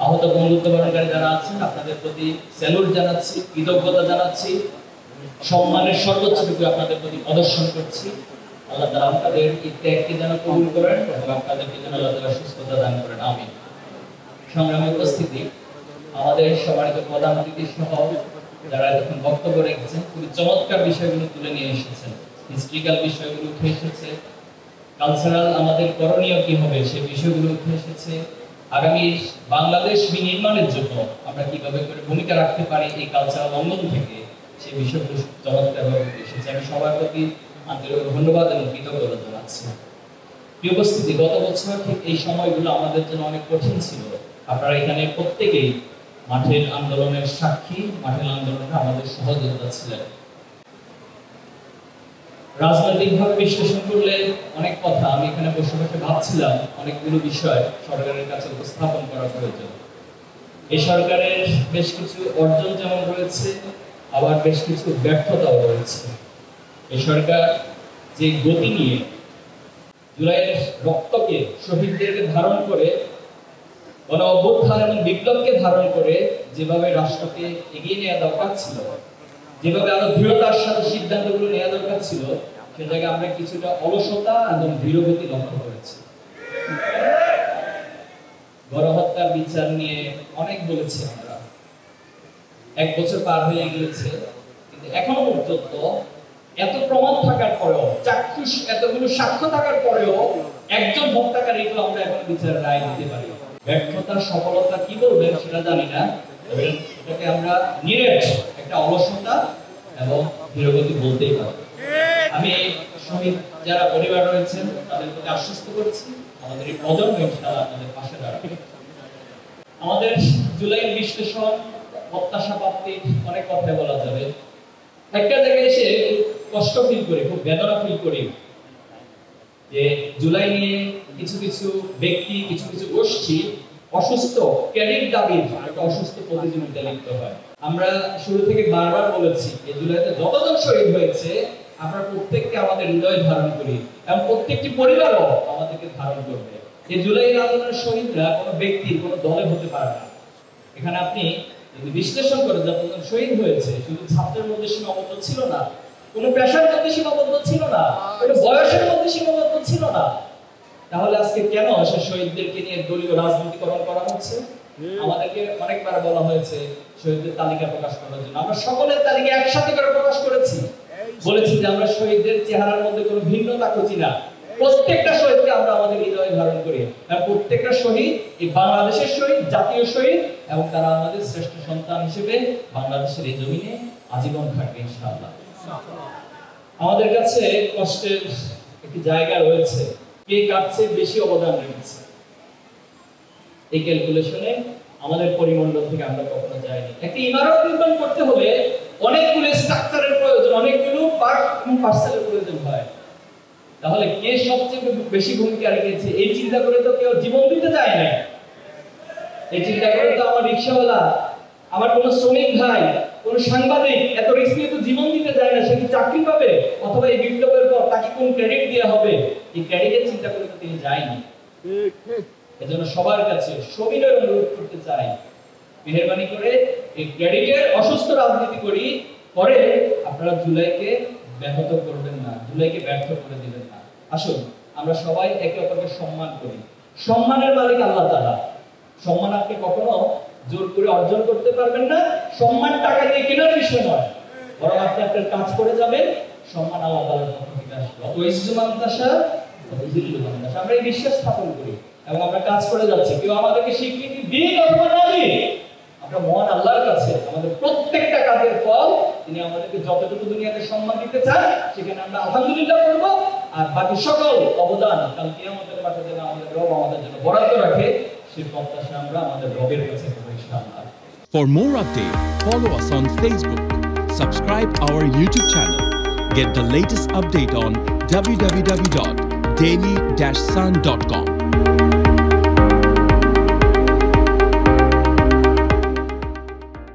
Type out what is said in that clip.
আহত বন্ধুত্ববরণকারী যারা আছেন আপনাদের প্রতি স্যালুট জানাচ্ছি, কৃতজ্ঞতা জানাচ্ছি, সম্মানের সর্বোচ্চটুকু আপনাদের প্রতি প্রদর্শন করছি। আল্লাহ তাআলা আপনাদের এই ত্যাগকে যেন কবুল করেন এবং আপনাদেরকে যেন আল্লাহ তাআলা সুস্থতা দান করেন, আমিন। সংগ্রামী উপস্থিতি, আমাদের সম্মানিত প্রধান অতিথি সহ যারা এতক্ষণ বক্তব্য রেখেছেন খুবই চমৎকার বিষয়গুলো তুলে নিয়ে এসেছেন, হিস্ট্রিক্যাল বিষয়গুলো উঠে এসেছে, কালচারাল আমাদের করণীয় কি হবে সেই বিষয়গুলো উঠে এসেছে, আগামী বাংলাদেশ বিনির্মাণের জন্য আমরা কিভাবে করে ভূমিকা রাখতে পারি এই কালচারাল অঙ্গন থেকে সেই বিষয়গুলো চমৎকারভাবে এসেছে। আমি সবার প্রতি আন্তরিক ধন্যবাদ এবং কৃতজ্ঞতা জানাচ্ছি। প্রিয় উপস্থিতি, গত বছর ঠিক এই সময়গুলো আমাদের জন্য অনেক কঠিন ছিল। আপনারা এখানে প্রত্যেকেই মাঠের আন্দোলনের সাক্ষী, মাঠের আন্দোলনে আমাদের সহযোগিতা ছিলেন। রাজনৈতিকভাবে বিশ্লেষণ করলে অনেক কথা আমি এখানে বসে বসে ভাবছিলাম, অনেকগুলো বিষয় সরকারের কাছে উপস্থাপন করা প্রয়োজন। এই সরকারের বেশ কিছু অর্জন যেমন রয়েছে, আবার বেশ কিছু ব্যর্থতাও রয়েছে। এই সরকার যে গতি নিয়ে জুলাইয়ের রক্তকে, শহীদদেরকে ধারণ করে, গণ অভ্যুত্থান এবং বিপ্লবকে ধারণ করে যেভাবে রাষ্ট্রকে এগিয়ে নেওয়া দরকার ছিল, যেভাবে আরো দৃঢ়তার সাথে সিদ্ধান্তগুলো নেওয়া দরকার ছিল, সে জায়গায় আমরা কিছুটা অলসতা এবং ধীরগতি লক্ষ্য করেছি। গণহত্যার বিচার নিয়ে অনেক বলেছি আমরা, 1 বছর পার হয়ে গিয়েছে, কিন্তু এখনো পর্যন্ত এত প্রমাণ থাকার পরেও, চাক্ষুষ এতগুলো সাক্ষ্য থাকার পরেও একজন হত্যাকারীকে আমরা এখন বিচারের রায় দিতে পারি। ব্যর্থতার সফলতা কি বলবেন সেটা জানি না, তবে এটাকে আমরা নিরেট একটা অলসতা এবং ধীরগতি বলতেই পারি। আমি শহীদ যারা পরিবার রয়েছেন তাদের প্রতি আশ্বস্ত করছি, আমাদের এই প্রজন্ম ইনশাআল্লাহ আপনাদের পাশে দাঁড়াবে। আমাদের জুলাইয়ের বিশ্লেষণ, প্রত্যাশা প্রাপ্তি অনেক কথা বলা যাবে। একটা জায়গায় এসে কষ্ট ফিল করি, খুব বেদনা ফিল করি যে জুলাই নিয়ে কিছু কিছু ব্যক্তি, কিছু কিছু গোষ্ঠী অসুস্থ ক্রেডিট দাবির একটা অসুস্থ প্রতিযোগিতা লিপ্ত হয়। আমরা শুরু থেকে বারবার বলেছি এই জুলাইতে যতজন শহীদ হয়েছে আমরা প্রত্যেককে আমাদের হৃদয়ে ধারণ করি এবং প্রত্যেকটি পরিবারও আমাদেরকে ধারণ করবে। এই জুলাইয়ের আন্দোলনের শহীদরা কোনো ব্যক্তির, কোনো দলে হতে পারে না। এখানে আপনি যদি বিশ্লেষণ করেন যতজন শহীদ হয়েছে শুধু ছাত্রের মধ্যে সীমাবদ্ধ ছিল না, কোনো পেশার মধ্যে সীমাবদ্ধ ছিল না, কোনো বয়সের মধ্যে সীমাবদ্ধ ছিল না, তাহলে আজকে কেন সে শহীদদেরকে নিয়ে দলীয় রাজনীতিকরণ করা হচ্ছে? আমাদেরকে অনেকবার বলা হয়েছে শহীদদের তালিকা প্রকাশ করার জন্য, আমরা সকলের তালিকা একসাথে করে প্রকাশ করেছি, বলেছি যে আমরা শহীদদের চেহারার মধ্যে কোনো ভিন্নতা খুঁজি না, প্রত্যেকটা শহীদকে আমরা আমাদের হৃদয়ে ধারণ করি, আর প্রত্যেকটা শহীদ এই বাংলাদেশের শহীদ, জাতীয় শহীদ, এবং তারা আমাদের শ্রেষ্ঠ সন্তান হিসেবে বাংলাদেশের এই জমিনে আজীবন থাকবে ইনশাআল্লাহ। আমাদের কাছে কষ্টের একটি জায়গা রয়েছে, কে কার চেয়ে বেশি অবদান রেখেছে এই ক্যালকুলেশনে আমাদের পরিমণ্ডল থেকে আমরা কখনো যাইনি। একটি ইমারত নির্মাণ করতে হলে অনেকগুলো স্ট্রাকচারের প্রয়োজন, অনেকগুলো পার্ট এবং পার্সেলের প্রয়োজন হয়। তাহলে কে সবচেয়ে বেশি ভূমিকা রেখেছে এই চিন্তা করে তো কেউ জীবন দিতে চায় না। এই চিন্তা করে তো আমার রিকশাওয়ালা, আমার কোনো শ্রমিক ভাই, কোনো সাংবাদিক এত রিস্ক নিয়ে তো জীবন দিতে যায় না। সে কি চাকরি পাবে, অথবা এই বিপ্লবের পর তাকে কোন ক্রেডিট দেওয়া হবে, এই ক্রেডিটের চিন্তা করে তো তিনি যায়নি। এজন্য সবার কাছে সবিনয় অনুরোধ করতে চাই, মেহেরবানি করে এই ক্রেডিটের অসুস্থ রাজনীতি করি পরে আপনারা জুলাইকে ব্যাহত করবেন না, জুলাইকে ব্যর্থ করে দিবেন না। আসুন আমরা সবাই একে অপরকে সম্মান করি। সম্মানের মালিক আল্লাহ তাআলা। সম্মান আপনি কখনো জোর করে অর্জন করতে পারবেন না, সম্মান টাকা দিয়ে কেনার বিষয় নয়, বরং আপনি আপনার কাজ করে যাবেন, সম্মান আল্লাহ তাআলার পক্ষ থেকে আসবে। আমরা এই বিশ্বাস স্থাপন করি এবং আমরা কাজ করে যাচ্ছি। কেউ আমাদেরকে স্বীকৃতি দিক অথবা না দিক, আমরা মহান আল্লাহর কাছে আমাদের প্রত্যেকটা কাজের ফল তিনি আমাদেরকে যতটুকু দুনিয়াতে সম্মান দিতে চান সেখানে আমরা আলহামদুলিল্লাহ করব, আর বাকি সকল অবদান কাল কিয়ামতের মাঠে যেন আমাদের রব আমাদের জন্য বরাদ্দ রাখে সেই প্রত্যাশা আমরা আমাদের রবের কাছে করব ইনশাআল্লাহ। For more updates, follow us on Facebook, subscribe our YouTube channel, get the latest update on www.daily-sun.com.